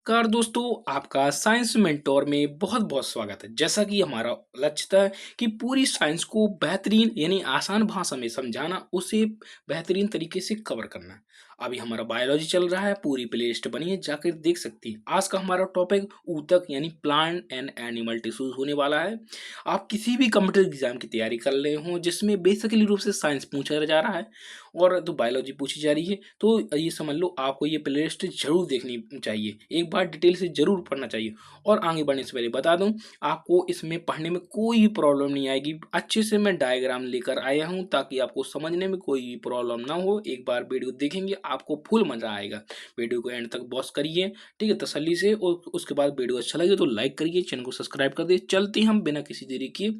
नमस्कार दोस्तों, आपका साइंस मेंटोर में बहुत-बहुत स्वागत है। जैसा कि हमारा लक्ष्य था कि पूरी साइंस को बेहतरीन यानी आसान भाषा में समझाना, उसे बेहतरीन तरीके से कवर करना। अभी हमारा बायोलॉजी चल रहा है, पूरी प्लेलिस्ट बनी है, जाकर देख सकती हैं। आज का हमारा टॉपिक ऊतक यानी प्लांट एंड एनिमल टिश्यूज़ होने वाला है। आप किसी भी कॉम्पिटिटिव एग्ज़ाम की तैयारी कर रहे हों, जिसमें बेसिकली रूप से साइंस पूछा जा रहा है और तो बायोलॉजी पूछी जा रही है, तो ये समझ लो आपको ये प्लेलिस्ट ज़रूर देखनी चाहिए। एक बार डिटेल से ज़रूर पढ़ना चाहिए और आगे बढ़ने से पहले बता दूँ, आपको इसमें पढ़ने में कोई भी प्रॉब्लम नहीं आएगी। अच्छे से मैं डायग्राम लेकर आया हूँ ताकि आपको समझने में कोई भी प्रॉब्लम ना हो। एक बार वीडियो देखेंगे आपको फुल मज़ा आएगा। वीडियो को एंड तक वॉच करिए, ठीक है, तसल्ली से और उसके बाद वीडियो अच्छा लगे तो लाइक करिए, चैनल को सब्सक्राइब कर दिए। चलते हैं हम बिना किसी देरी किए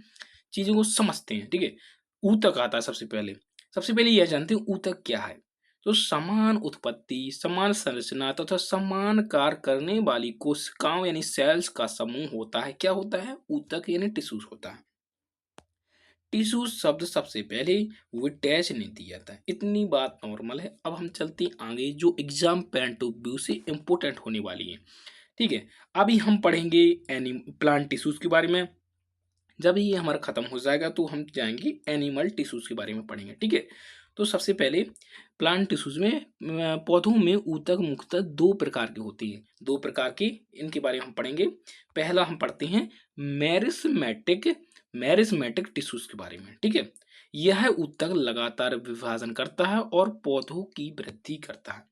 चीज़ों को समझते हैं, ठीक है। ऊतक आता है सबसे पहले। सबसे पहले यह जानते हैं ऊतक क्या है? तो समान उत्पत्ति, समान संरचना तथा समान कार्य करने वाली कोशिकाओं यानी सेल्स का समूह होता है। क्या होता है? ऊतक यानी टिश्यूज होता है। टिश्यू शब्द सबसे पहले विटेज ने दिया था। इतनी बात नॉर्मल है। अब हम चलते हैं आगे जो एग्जाम पॉइंट ऑफ व्यू से इंपॉर्टेंट होने वाली है। ठीक है। अभी हम पढ़ेंगे एनी प्लांट टिश्यूज के बारे में। जब ये हमारा खत्म हो जाएगा तो हम जाएंगे एनिमल टिश्यूज के बारे में पढ़ेंगे, ठीक है। तो सबसे पहले प्लांट टिश्यूज में पौधों में ऊतक मुख्यतः दो प्रकार की होती है। दो प्रकार की, इनके बारे में हम पढ़ेंगे। पहला हम पढ़ते हैं मेरिस्मेटिक मेरिस्मेटिक टिश्यूज के बारे में, ठीक है। यह ऊतक लगातार विभाजन करता है और पौधों की वृद्धि करता है।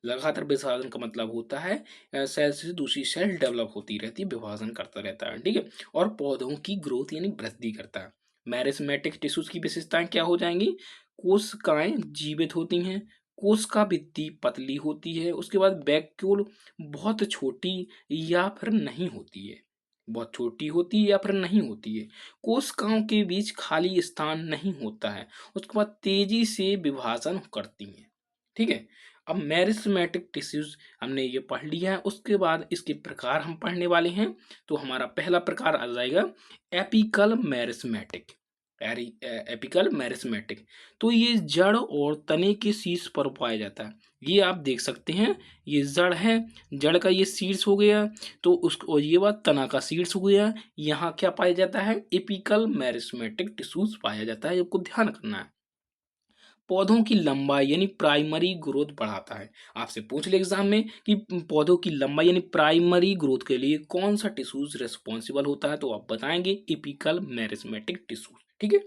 लगातार विभाजन का मतलब होता है सेल से दूसरी सेल डेवलप होती रहती है, विभाजन करता रहता है, ठीक है। और पौधों की ग्रोथ यानी वृद्धि करता है। मेरिस्मेटिक टिश्यूज की विशेषताएं क्या हो जाएंगी? कोशिकाएं जीवित होती हैं, कोशिका भित्ति पतली होती है, उसके बाद वैक्यूल बहुत छोटी या फिर नहीं होती है। बहुत छोटी होती है या फिर नहीं होती है। कोशिकाओं के बीच खाली स्थान नहीं होता है। उसके बाद तेजी से विभाजन करती हैं, ठीक है। अब मेरिस्मेटिक टिश्यूज हमने ये पढ़ लिया है। उसके बाद इसके प्रकार हम पढ़ने वाले हैं। तो हमारा पहला प्रकार आ जाएगा एपिकल मेरिस्मेटिक। एपिकल मेरिस्मेटिक, तो ये जड़ और तने के शीर्ष पर पाया जाता है। ये आप देख सकते हैं, ये जड़ है, जड़ का ये शीर्ष हो गया, तो उसको और ये बात तना का शीर्ष हो गया। यहाँ क्या पाया जाता है? एपिकल मेरिस्मेटिक टिश्यूज पाया जाता है, आपको ध्यान रखना है। पौधों की लंबाई यानी प्राइमरी ग्रोथ बढ़ाता है। आपसे पूछ ले एग्जाम में कि पौधों की लंबाई यानी प्राइमरी ग्रोथ के लिए कौन सा टिश्यूज रिस्पॉन्सिबल होता है, तो आप बताएंगे एपिकल मेरिस्मेटिक टिश्यूज, ठीक है।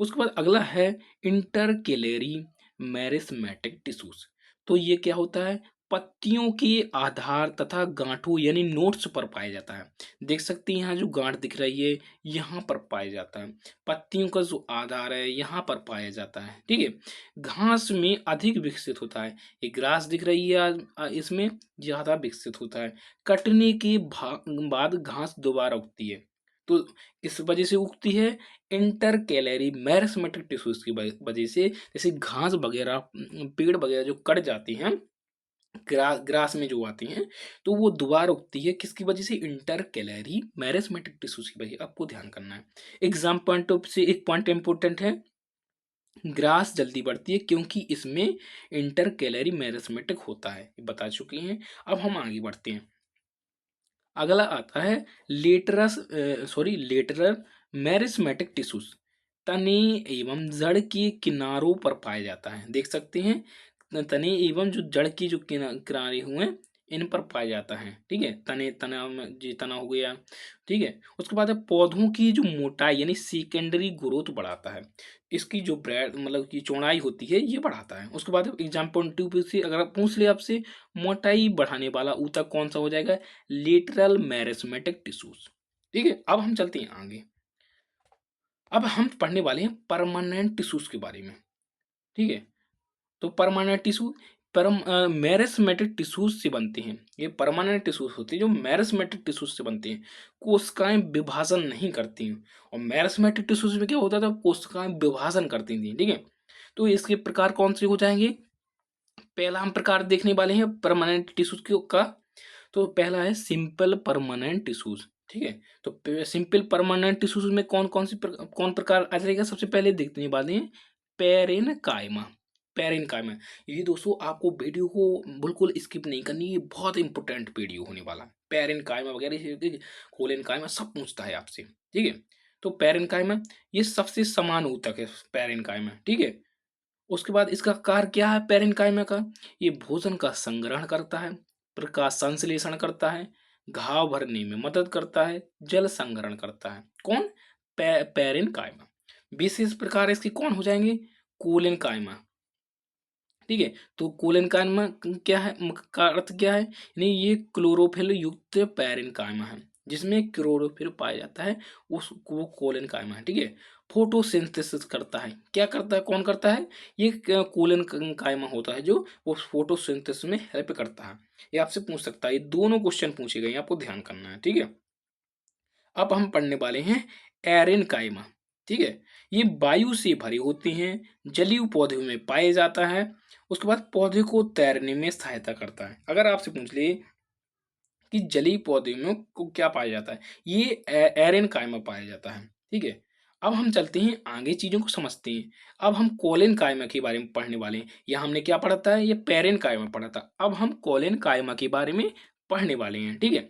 उसके बाद अगला है इंटरकेलरी मेरिस्मेटिक टिश्यूज। तो ये क्या होता है? पत्तियों के आधार तथा गांठों यानी नोट्स पर पाया जाता है। देख सकते हैं यहाँ जो गांठ दिख रही है, यहाँ पर पाया जाता है। पत्तियों का जो आधार है यहाँ पर पाया जाता है, ठीक है। घास में अधिक विकसित होता है। ये ग्रास दिख रही है इसमें ज्यादा विकसित होता है। कटने के बाद घास दोबारा उगती है। तो किस वजह से उगती है? इंटर कैलरी मैरिस्मेटिक टिश्यूज की वजह से। जैसे घास वगैरह पेड़ वगैरह जो कट जाती हैं, ग्रास में जो आती हैं, तो वो दोबारा उगती है। किसकी वजह से? इंटर कैलरी मैरिस्मेटिक टिश्यूज की वजह। आपको ध्यान करना है। एग्जाम पॉइंट ऑफ से एक पॉइंट इंपोर्टेंट है, ग्रास जल्दी बढ़ती है क्योंकि इसमें इंटर कैलरी मैरिस्मेटिक होता है, ये बता चुके हैं। अब हम आगे बढ़ते हैं। अगला आता है लेटरल मैरिस्मेटिक टिश्यूज। तने एवं जड़ के किनारों पर पाया जाता है। देख सकते हैं, तने एवं जो जड़ की जो किनारे हुए इन पर पाया जाता है, ठीक है। तने तना में जी तना हो गया, ठीक है। उसके बाद है पौधों की जो मोटाई यानी सेकेंडरी ग्रोथ बढ़ाता है। इसकी जो ब्रेड मतलब की चौड़ाई होती है ये बढ़ाता है। उसके बाद एग्जाम पॉइंट ऑफ व्यू से अगर आप पूछ ले आपसे, मोटाई बढ़ाने वाला ऊतक कौन सा हो जाएगा? लेटरल मैरिस्मेटिक टिश्यूज, ठीक है। अब हम चलते हैं आगे। अब हम पढ़ने वाले हैं परमानेंट टिश्यूज के बारे में, ठीक है। तो परमानेंट टिश्यू मैरिस्मेटिक टिश्यूज से बनते हैं। ये परमानेंट टिश्यूज होती है जो मैरिस्मेटिक टिश्यूज से बनते हैं। कोशिकाएं विभाजन नहीं करती हैं। और मैरिस्मेटिक टिश्यूज में क्या होता था? कोशिकाएं विभाजन करती थी, ठीक है। तो इसके प्रकार कौन से हो जाएंगे? पहला हम प्रकार देखने वाले हैं परमानेंट टिश्यूज का। तो पहला है सिंपल परमानेंट टिश्यूज, ठीक है। तो सिंपल परमानेंट टिश्यूज में कौन कौन प्रकार आ जाएगा? सबसे पहले देखने वाले हैं पेरेनकाइमा। पैरेन्काइमा। ये दोस्तों आपको वीडियो को बिल्कुल स्किप नहीं करनी, ये बहुत इंपॉर्टेंट वीडियो होने वाला है। पैरेन्काइमा वगैरह ये कोलेनकाइमा सब पूछता है आपसे, ठीक है? तो पैरेन्काइमा ये सबसे समान ऊतक है पैरेन्काइमा, ठीक है? उसके बाद इसका कार्य क्या है पैरेन्काइमा का? ये भोजन का संग्रहण करता है, प्रकाश संश्लेषण करता है, घाव भरने में मदद करता है, जल संग्रहण करता है। कौन? पैरेन्काइमा। विशेष प्रकार इसके कौन हो जाएंगे? कोलेनकाइमा। ठीक है, तो कोलेनकाइमा क्या है, का अर्थ क्या है? यानी ये क्लोरोफिल युक्त पैरेन्काइमा है, जिसमें क्लोरोफिल पाया जाता है, उसको कोलेनकाइमा है। ठीक है, फोटोसिंथेसिस करता है। क्या करता है, कौन करता है? ये कोलेनकाइमा होता है जो वो फोटोसिंथेसिस में हेल्प करता है। ये आपसे पूछ सकता है, ये दोनों क्वेश्चन पूछे गए हैं, आपको ध्यान करना है। ठीक है, अब हम पढ़ने वाले हैं एरेनकाइमा। ठीक है, ये वायु से भरी होती हैं, जलीय पौधों में पाए जाता है। उसके बाद पौधे को तैरने में सहायता करता है। अगर आपसे पूछ ले कि जलीय पौधे में को क्या पाया जाता है, ये एरेनकाइमा पाया जाता है। ठीक है, अब हम चलते हैं आगे, चीजों को समझते हैं। अब हम कोलेनकाइमा के बारे में पढ़ने वाले हैं। यहाँ हमने क्या पढ़ा था, ये पेरेनकाइमा पढ़ा था। अब हम कोलेनकाइमा के बारे में पढ़ने वाले हैं। ठीक है,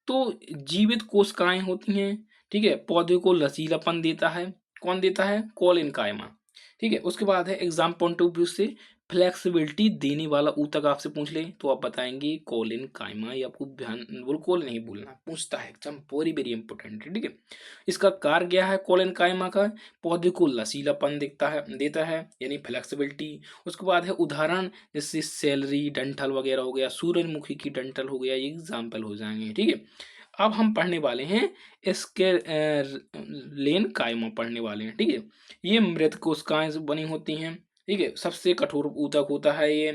तो जीवित कोशिकाएं होती हैं। ठीक है, पौधे को लचीलापन देता है। कौन देता है? कोलेनकाइमा। ठीक है, उसके बाद है एग्जाम पॉइंट ऑफ व्यू से फ्लेक्सिबिलिटी देने वाला ऊतक आपसे पूछ ले तो आप बताएंगे कोलेनकाइमा। ये आपको ध्यान बिल्कुल नहीं भूलना, पूछता है एग्जाम, वेरी वेरी इंपॉर्टेंट है। ठीक है, इसका कार्य क्या है कोलेनकाइमा का? पौधे को लचीलापन देता है यानी फ्लेक्सिबिलिटी। उसके बाद है उदाहरण, जैसे सेलरी डंठल वगैरह हो गया, सूरजमुखी की डंठल हो गया, ये एग्जाम्पल हो जाएंगे। ठीक है, अब हम पढ़ने वाले हैं इसके लेन कायमा पढ़ने वाले हैं। ठीक है, ये मृत कोशिकाएं से बनी होती हैं। ठीक है, सबसे कठोर ऊतक होता है ये।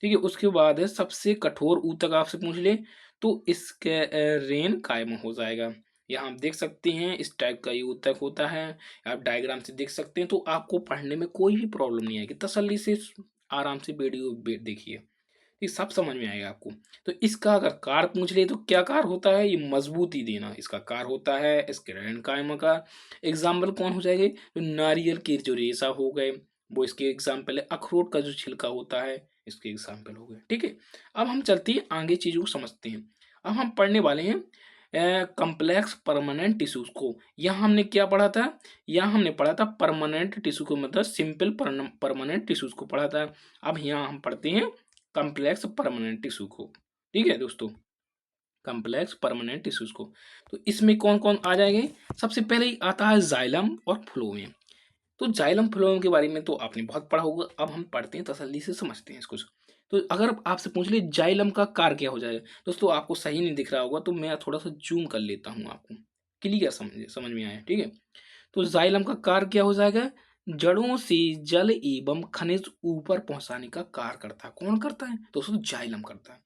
ठीक है, उसके बाद है सबसे कठोर ऊतक आपसे पूछ ले तो इसके रेन कायमा हो जाएगा। यहाँ आप देख सकते हैं इस टाइप का ये ऊतक होता है। आप डायग्राम से देख सकते हैं, तो आपको पढ़ने में कोई भी प्रॉब्लम नहीं आएगी। तसल्ली से आराम से वीडियो देखिए, ये सब समझ में आएगा आपको। तो इसका अगर कार पूछ ले तो क्या कार होता है? ये मजबूती देना इसका कार होता है। इसके रहन कायम का एग्जाम्पल कौन हो जाएंगे? जो नारियल के जो रेशा हो गए वो इसके एग्जाम्पल है। अखरोट का जो छिलका होता है इसके एग्जाम्पल हो गए। ठीक है, अब हम चलते हैं आगे, चीजों को समझते हैं। अब हम पढ़ने वाले हैं कम्प्लेक्स परमानेंट टिश्यूज को। यहाँ हमने क्या पढ़ा था? यहाँ हमने पढ़ा था परमानेंट टिश्यू को, मतलब सिंपल परमानेंट टिश्यूज को पढ़ा था। अब यहाँ हम पढ़ते हैं कम्प्लेक्स परमानेंट टिश्यू को। ठीक है दोस्तों, कम्प्लेक्स परमानेंट टिश्यूज को, तो इसमें कौन कौन आ जाएंगे? सबसे पहले ही आता है जाइलम और फ्लोएम। तो जाइलम फ्लोएम के बारे में तो आपने बहुत पढ़ा होगा। अब हम पढ़ते हैं, तसल्ली से समझते हैं इसको। तो अगर आपसे पूछ ले जाइलम का कार्य क्या हो जाएगा, दोस्तों आपको सही नहीं दिख रहा होगा तो मैं थोड़ा सा जूम कर लेता हूँ, आपको क्लियर समझ में आया। ठीक है, तो जाइलम का कार्य क्या हो जाएगा? जड़ों से जल एवं खनिज ऊपर पहुंचाने का कार्य करता है। कौन करता है दोस्तों? जाइलम करता है।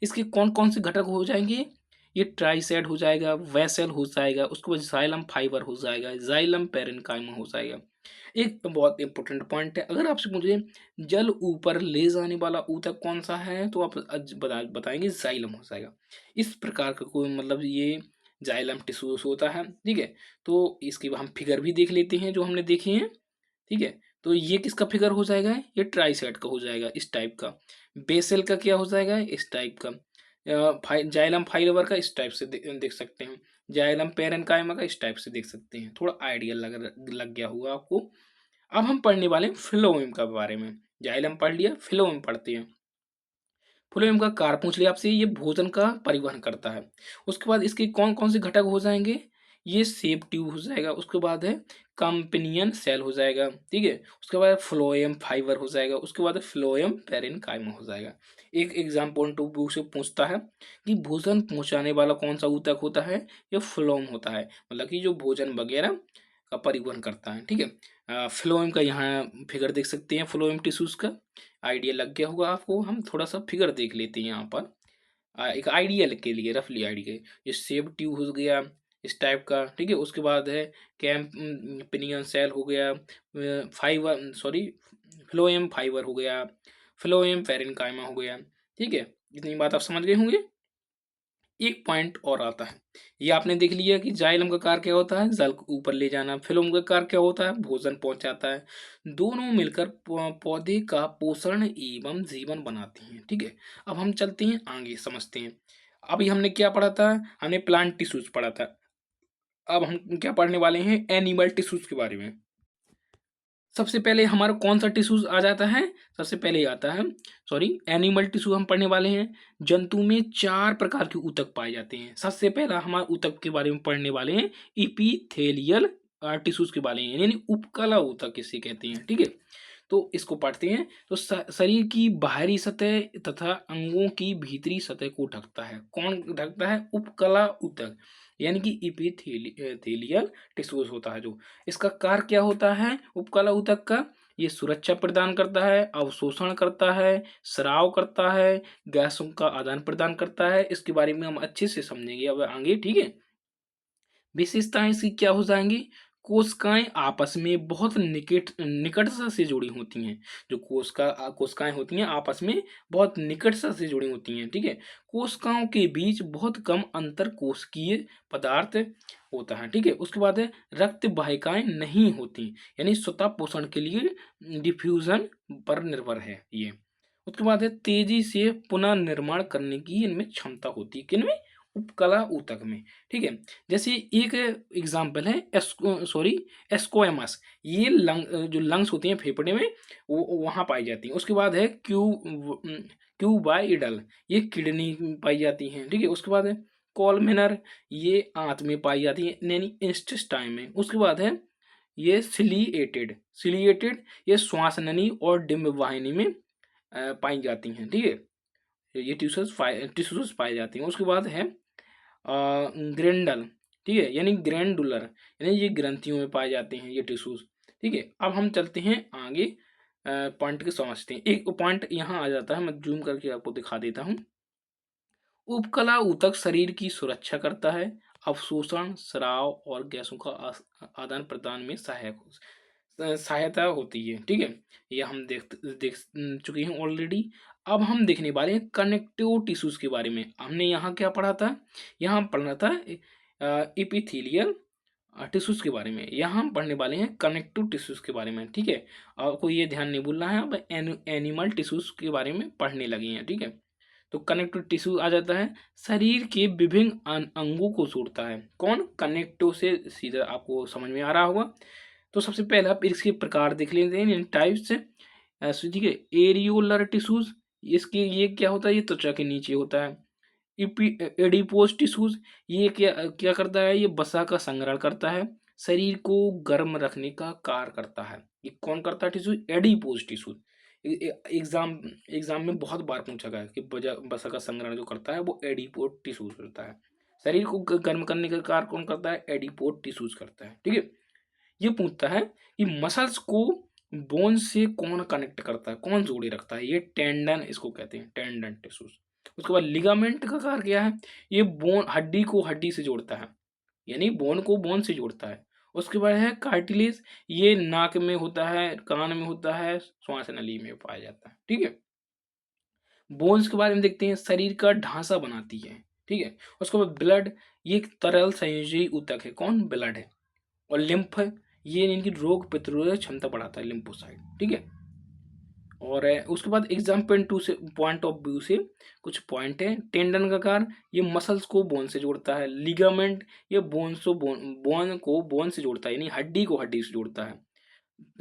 इसके कौन कौन से घटक हो जाएंगे? ये ट्राइसेड हो जाएगा, वेसल हो जाएगा, उसके बाद जाइलम फाइबर हो जाएगा, जाइलम पेरेन्काइमा हो जाएगा। एक तो बहुत इंपॉर्टेंट पॉइंट है, अगर आपसे पूछे जल ऊपर ले जाने वाला ऊतक कौन सा है तो आप बताएंगे जाइलम हो जाएगा। इस प्रकार का कोई मतलब ये जाइलम टिश्यूज होता है। ठीक है, तो इसकी हम फिगर भी देख लेते हैं जो हमने देखे हैं। ठीक है, तो ये किसका फिगर हो जाएगा? ये ट्राइसेड का हो जाएगा, इस टाइप का। बेसल का क्या हो जाएगा? इस टाइप का। जाइलम फाइबर का इस टाइप से देख सकते हैं। जाइलम पेरेन्काइमा का इस टाइप से देख सकते हैं। थोड़ा आइडिया लग गया होगा आपको। अब हम पढ़ने वाले हैं फ्लोएम का बारे में। जाइलम पढ़ लिया, फ्लोएम पढ़ते हैं। फ्लोएम का कार्य पूछ लिया आपसे, ये भोजन का परिवहन करता है। उसके बाद इसके कौन कौन से घटक हो जाएंगे? ये सेप ट्यूब हो जाएगा, उसके बाद है कंपेनियन सेल हो जाएगा। ठीक है, उसके बाद फ्लोएम फाइबर हो जाएगा, उसके बाद फ्लोएम पेरेन्काइमा हो जाएगा। एक एग्जाम पॉइंट ऑफ व्यू से पूछता है कि भोजन पहुंचाने वाला कौन सा ऊतक होता है? ये फ्लोएम होता है, मतलब कि जो भोजन वगैरह का परिवहन करता है। ठीक है, फ्लोएम का यहाँ फिगर देख सकते हैं, फ्लोएम टिश्यूज का आइडिया लग गया होगा आपको। हम थोड़ा सा फिगर देख लेते हैं यहाँ पर, एक आइडिया के लिए, रफली आइडिया। ये सेब ट्यूब हो गया इस टाइप का। ठीक है, उसके बाद है कैम्प पिनियन सेल हो गया, फाइबर सॉरी फ्लोएम फाइबर हो गया, फ्लोएम पेरेन्काइमा हो गया। ठीक है, इतनी बात आप समझ गए होंगे। एक पॉइंट और आता है, ये आपने देख लिया कि जाइलम का कार्य क्या होता है, जल को ऊपर ले जाना। फिलोम का कार्य क्या होता है, भोजन पहुंचाता है। दोनों मिलकर पौधे का पोषण एवं जीवन बनाते हैं। ठीक है, अब हम चलते हैं आगे, समझते हैं। अभी हमने क्या पढ़ा था, हमने प्लांट टिश्यूज पढ़ा था। अब हम क्या पढ़ने वाले हैं, एनिमल टिश्यूज के बारे में। सबसे पहले हमारा कौन सा टिश्यूज आ जाता है, सबसे पहले आता है, सॉरी, एनिमल टिश्यू हम पढ़ने वाले हैं। जंतु में 4 प्रकार के ऊतक पाए जाते हैं। सबसे पहला हमारा ऊतक के बारे में पढ़ने वाले हैं, इपीथेलियल टिश्यूज के बारे में, यानी उपकला ऊतक किसे कहते हैं। ठीक है, तो इसको पढ़ते हैं। तो शरीर की बाहरी सतह तथा अंगों की भीतरी सतह को ढकता है। कौन ढकता है, उपकला ऊतक, यानी कि इपिथेलियल टिश्यूज होता है जो। इसका कार्य क्या होता है उपकला ऊतक का, ये सुरक्षा प्रदान करता है, अवशोषण करता है, स्राव करता है, गैसों का आदान प्रदान करता है। इसके बारे में हम अच्छे से समझेंगे अब आगे। ठीक है, विशेषताएं इसकी क्या हो जाएंगी, कोशिकाएं आपस में बहुत निकटता से जुड़ी होती हैं। जो कोशिकाएं होती हैं आपस में बहुत निकटता से जुड़ी होती हैं। ठीक है, कोशिकाओं के बीच बहुत कम अंतर कोशिकीय पदार्थ होता है। ठीक है, उसके बाद है रक्त वाहिकाएं नहीं होती, यानी स्वतः पोषण के लिए डिफ्यूजन पर निर्भर है ये। उसके बाद है तेजी से पुनर्निर्माण करने की इनमें क्षमता होती है, किनमें, उपकला ऊतक में। ठीक है, जैसे एक एग्जाम्पल है सॉरी, एस्कोएमस, ये जो लंग्स होती हैं फेफड़े में, वो वहाँ पाई जाती हैं। उसके बाद है क्यूबाइडल, ये किडनी में पाई जाती हैं। ठीक है, उसके बाद है कॉलमेनर, ये आंत में पाई जाती है, यानी इंटेस्टाइन में। उसके बाद है ये सिलिएटेड, ये श्वास नली और डिम्ब वाहिनी में पाई जाती हैं। ठीक है, ये टिश्यूज पाई जाती हैं। उसके बाद है ग्रेंडल, ठीक है, यानी ग्रैंडुलर, यानी ये ग्रंथियों में पाए जाते हैं ये टिश्यूज। ठीक है, अब हम चलते हैं आगे, पॉइंट के समझते हैं। एक पॉइंट यहाँ आ जाता है, मैं जूम करके आपको दिखा देता हूँ। उपकला ऊतक शरीर की सुरक्षा करता है, अवशोषण, स्राव और गैसों का आदान प्रदान में सहायता होती है। ठीक है, ये हम देख चुके हैं ऑलरेडी। अब हम देखने वाले हैं कनेक्टिव टिश्यूज के बारे में। हमने यहाँ क्या पढ़ा था, यहाँ पढ़ना था इपिथेलियल टिश्यूज के बारे में। यहाँ हम पढ़ने वाले हैं कनेक्टिव टिश्यूज के बारे में। ठीक है, आपको ये ध्यान नहीं भूलना है, अब एनिमल टिश्यूज के बारे में पढ़ने लगे हैं। ठीक है, तो कनेक्टिव टिश्यू आ जाता है, शरीर के विभिन्न अंगों को जोड़ता है। कौन, कनेक्टिव से सीधा आपको समझ में आ रहा होगा। तो सबसे पहले आप इसके प्रकार देख लेते हैं, इन टाइप्स। ठीक है, एरियोलर टिश्यूज, इसके ये क्या होता है, ये त्वचा के नीचे होता है। एडिपोज टिश्यूज, ये क्या क्या करता है, ये वसा का संग्रहण करता है, शरीर को गर्म रखने का कार्य करता है। ये कौन करता है tissue, adipose tissues. Exam exam में बहुत बार पूछा गया है कि वसा का संग्रहण जो करता है वो एडिपोज टिश्यूज करता है। शरीर को गर्म करने का कार्य कौन करता है, एडिपोज टिश्यूज करता है। ठीक है, ये पूछता है कि मसल्स को बोन से कौन कनेक्ट करता है, कौन जोड़े रखता है, ये टेंडन इसको कहते हैं, टेंडन टिश्यूज। उसके बाद लिगामेंट का कार्य क्या है, ये बोन, हड्डी को हड्डी से जोड़ता है, यानी बोन को बोन से जोड़ता है। उसके बाद है कार्टिलेज, ये नाक में होता है, कान में होता है, श्वास नली में पाया जाता है। ठीक है, बोन्स के बारे में देखते हैं, शरीर का ढांचा बनाती है। ठीक है, उसके बाद ब्लड, ये एक तरल संयोजी ऊतक है, कौन, ब्लड है। और लिम्फ, ये इनकी रोग प्रतिरोधक क्षमता बढ़ाता है, लिम्फोसाइट। ठीक है, और उसके बाद एग्जाम पॉइंट ऑफ व्यू से कुछ पॉइंट है। टेंडन का कार्य, ये मसल्स को बोन से जोड़ता है। लिगामेंट, ये बोन को बोन से जोड़ता है, यानी हड्डी को हड्डी से जोड़ता है।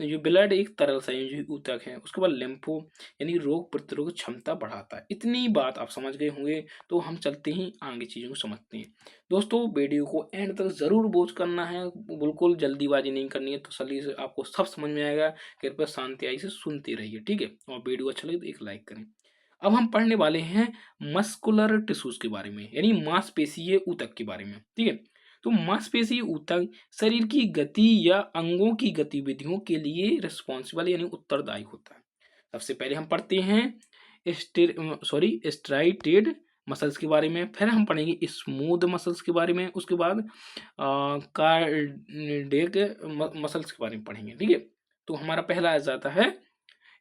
ये ब्लड एक तरल संयोजी ऊतक है। उसके बाद लिम्फो, यानी रोग प्रतिरोधक क्षमता बढ़ाता है। इतनी बात आप समझ गए होंगे, तो हम चलते ही आगे चीजों को समझते हैं। दोस्तों, वीडियो को एंड तक जरूर वॉच करना है, बिल्कुल जल्दीबाजी नहीं करनी है, तसल्ली से आपको सब समझ में आएगा। कृपया शांति आई से सुनते रहिए। ठीक है, और वीडियो अच्छा लगे तो एक लाइक करें। अब हम पढ़ने वाले हैं मस्कुलर टिश्यूज के बारे में, यानी मांसपेशीय ऊतक के बारे में। ठीक है, तो मांसपेशीय ऊतक शरीर की गति या अंगों की गतिविधियों के लिए रिस्पॉन्सिबल, यानी उत्तरदायी होता है। सबसे पहले हम पढ़ते हैं स्ट्राइटेड मसल्स के बारे में, फिर हम पढ़ेंगे स्मूथ मसल्स के बारे में, उसके बाद कार्डियक मसल्स के बारे में पढ़ेंगे। ठीक है, तो हमारा पहला आ जाता है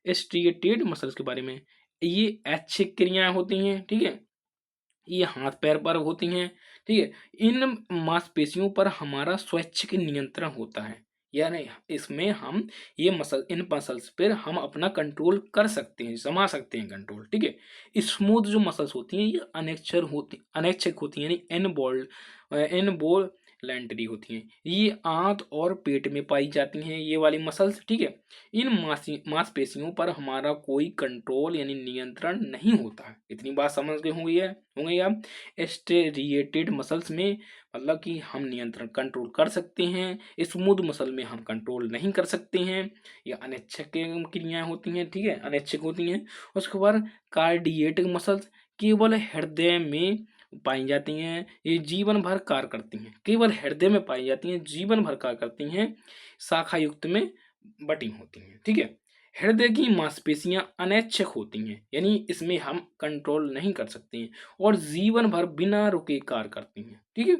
स्ट्रिएटेड मसल्स के बारे में। ये ऐच्छिक क्रियाएं होती हैं। ठीक है, ये हाथ-पैर पर होती हैं, ठीक है? इन मांसपेशियों पर हमारा स्वैच्छिक नियंत्रण होता है। यानी इसमें हम ये मसल इन मसल्स पर हम अपना कंट्रोल कर सकते हैं, जमा सकते हैं कंट्रोल, ठीक है? स्मूथ जो मसल्स होती हैं ये अनैच्छिक होती हैं, यानी इनवॉल्यूंटरी होती हैं। ये आंत और पेट में पाई जाती हैं ये वाली मसल्स, ठीक है? इन मांसपेशियों पर हमारा कोई कंट्रोल यानी नियंत्रण नहीं होता है। इतनी बात समझ गए होंगे आप। स्टेरिएटेड मसल्स में मतलब कि हम नियंत्रण कंट्रोल कर सकते हैं, स्मूथ मसल में हम कंट्रोल नहीं कर सकते हैं। ये अनैच्छिक क्रियाएं होती हैं, ठीक है, अनैच्छिक होती हैं। उसके बाद कार्डिएटिक मसल्स केवल हृदय में पाई जाती हैं, ये जीवन भर कार्य करती हैं, केवल हृदय में पाई जाती हैं, जीवन भर कार्य करती हैं, शाखा युक्त में बटी होती हैं, ठीक है। हृदय की मांसपेशियां अनैच्छिक होती हैं, यानी इसमें हम कंट्रोल नहीं कर सकते हैं और जीवन भर बिना रुके कार्य करती हैं, ठीक है।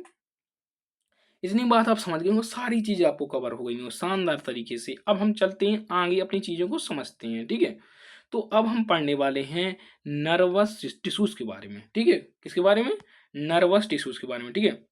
इतनी बात आप समझ गए हो, सारी चीजें आपको कवर हो गई हो शानदार तरीके से। अब हम चलते हैं आगे, अपनी चीजों को समझते हैं, ठीक है। तो अब हम पढ़ने वाले हैं नर्वस टिश्यूज के बारे में, ठीक है। किसके बारे में? नर्वस टिश्यूज के बारे में, ठीक है।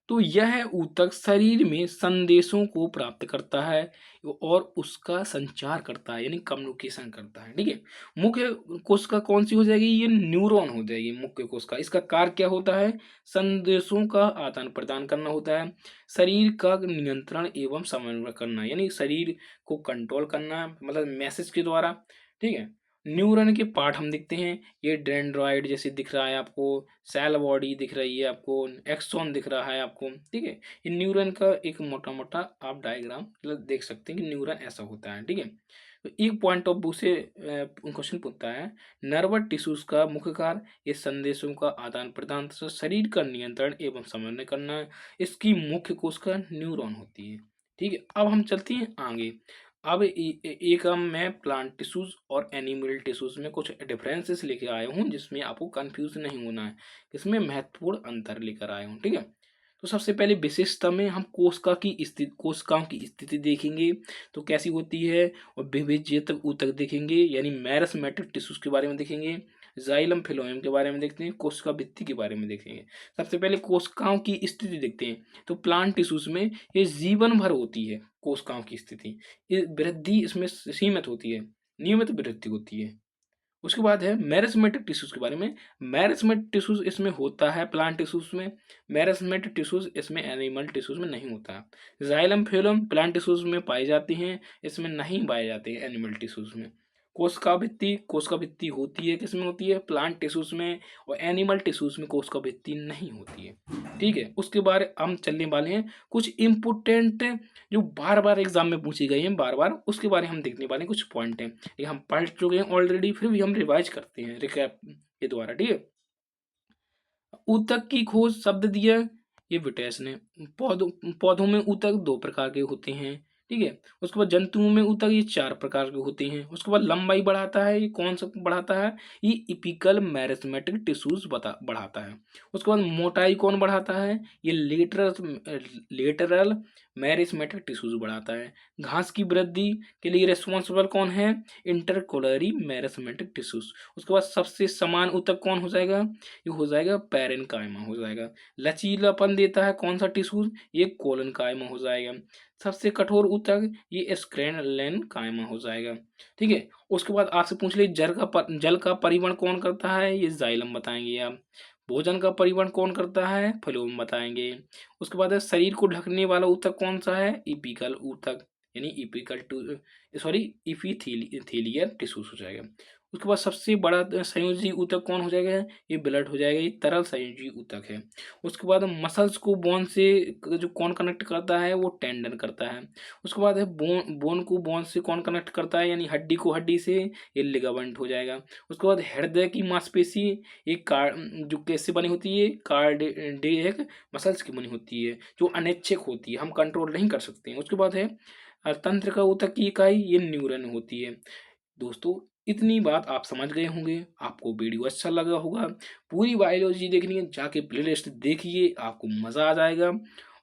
तो यह ऊतक शरीर में संदेशों को प्राप्त करता है और उसका संचार करता है, यानी कम्युनिकेशन करता है, ठीक है। मुख्य कोशिका कौन सी हो जाएगी? ये न्यूरॉन हो जाएगी मुख्य कोशिका। इसका कार्य क्या होता है? संदेशों का आदान प्रदान करना होता है, शरीर का नियंत्रण एवं समन्वय करना, यानी शरीर को कंट्रोल करना, मतलब मैसेज के द्वारा, ठीक है। न्यूरॉन के पार्ट हम देखते हैं, ये डेंड्राइड जैसे दिख रहा है आपको, सेल बॉडी दिख रही है आपको, एक्सॉन दिख रहा है आपको, ठीक है। ये न्यूरॉन का एक मोटा मोटा आप डायग्राम मतलब देख सकते हैं कि न्यूरॉन ऐसा होता है, ठीक है। तो एक पॉइंट ऑफ व्यू से क्वेश्चन पूछता है, नर्वस टिश्यूज का मुख्य कार्य ये संदेशों का आदान प्रदान तथा शरीर का नियंत्रण एवं समन्वय करना है। इसकी मुख्य कोशिका न्यूरॉन होती है, ठीक है। अब हम चलते हैं आगे। अब एक हम मैं प्लांट टिश्यूज और एनिमल टिश्यूज में कुछ डिफरेंसेस लेके आया हूँ, जिसमें आपको कंफ्यूज नहीं होना है, इसमें महत्वपूर्ण अंतर लेकर आया हूँ, ठीक है। तो सबसे पहले विशेषता में हम कोशिकाओं की स्थिति देखेंगे, तो कैसी होती है, और विभेज्यतक ऊतक देखेंगे, यानी मैरस्मेटिक टिश्यूज के बारे में देखेंगे, जाइलम फिलोएम के बारे में देखते हैं, कोशिका भित्ति के बारे में देखेंगे। सबसे पहले कोशिकाओं की स्थिति देखते हैं। तो प्लांट टिश्यूज में ये जीवन भर होती है कोशिकाओं की स्थिति, ये वृद्धि इसमें सीमित होती है, नियमित वृद्धि होती है। उसके बाद है मेरिस्मेटिक टिश्यूज के बारे में। मेरिस्मेटिक टिश्यूज इसमें होता है प्लांट टिश्यूज में, मेरिस्मेटिक टिश्यूज इसमें एनिमल टिश्यूज में नहीं होता है। जाइलम फिलोम प्लांट टिश्यूज में पाई जाती हैं, इसमें नहीं पाए जाते हैं एनिमल टिश्यूज में। कोशिका भित्ति होती है, किसमें होती है? प्लांट टिश्यूज में, और एनिमल टिश्यूज में कोशिका भित्ति नहीं होती है, ठीक है। उसके बाद हम चलने वाले हैं कुछ इम्पोर्टेंट जो बार बार एग्जाम में पूछी गई हैं, बार बार उसके बारे में हम देखने वाले हैं, कुछ पॉइंट हैं ये हम पढ़ चुके हैं ऑलरेडी, फिर भी हम रिवाइज करते हैं रिकैप के द्वारा, ठीक है। ऊतक की खोज शब्द दिया, ये विटेस ने। पौधों पौधों में ऊतक दो प्रकार के होते हैं, ठीक है। उसके बाद जंतुओं में ऊतक ये चार प्रकार के होते हैं। उसके बाद लंबाई बढ़ाता है, ये कौन सा बढ़ाता है? ये इपिकल मैरिस्मेटिक टिश्यूज बढ़ाता है। उसके बाद मोटाई कौन बढ़ाता है? ये लेटरल मैरिस्मेटिक टिश्यूज बढ़ाता है। घास की वृद्धि के लिए रिस्पॉन्सिबल कौन है? इंटरकोलरी मैरिस्मेटिक टिश्यूज। उसके बाद सबसे समान ऊतक कौन हो जाएगा? ये हो जाएगा पैरेन्काइमा हो जाएगा। लचीलापन देता है कौन सा टिश्यूज? ये कोलेनकाइमा हो जाएगा। सबसे कठोर ऊतक ये स्क्लेरेनकाइमा हो जाएगा, ठीक है। उसके बाद आपसे पूछ ले जल का परिवहन कौन करता है? ये जाइलम बताएंगे आप। भोजन का परिवहन कौन करता है? फ्लोएम बताएंगे। उसके बाद है शरीर को ढकने वाला ऊतक कौन सा है? इपिकल ऊतक, यानी इपिकल टू सॉरी इपिथेलियल टिश्यूज हो जाएगा। उसके बाद सबसे बड़ा संयोजी ऊतक कौन हो जाएगा? ये ब्लड हो जाएगा, ये तरल संयोजी ऊतक है। उसके बाद मसल्स को बोन से जो कौन कनेक्ट करता है? वो टेंडन करता है। उसके बाद है बोन को बोन से कौन कनेक्ट करता है? यानी हड्डी को हड्डी से, ये लिगामेंट हो जाएगा। उसके बाद हृदय की मांसपेशी एक जो कैसे बनी होती है? कार्डियक मसल्स की बनी होती है, जो अनैच्छिक होती है, हम कंट्रोल नहीं कर सकते हैं। उसके बाद है तंत्र का ऊतक की इकाई, ये न्यूरॉन होती है। दोस्तों इतनी बात आप समझ गए होंगे, आपको वीडियो अच्छा लगा होगा। पूरी बायोलॉजी देखनी है, जाके प्लेलिस्ट देखिए, आपको मज़ा आ जाएगा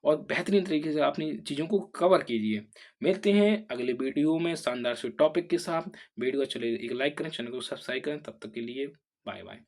और बेहतरीन तरीके से अपनी चीज़ों को कवर कीजिए। मिलते हैं अगले वीडियो में शानदार से टॉपिक के साथ। वीडियो अच्छी लगे एक लाइक करें, चैनल को सब्सक्राइब करें। तब तक के लिए बाय बाय।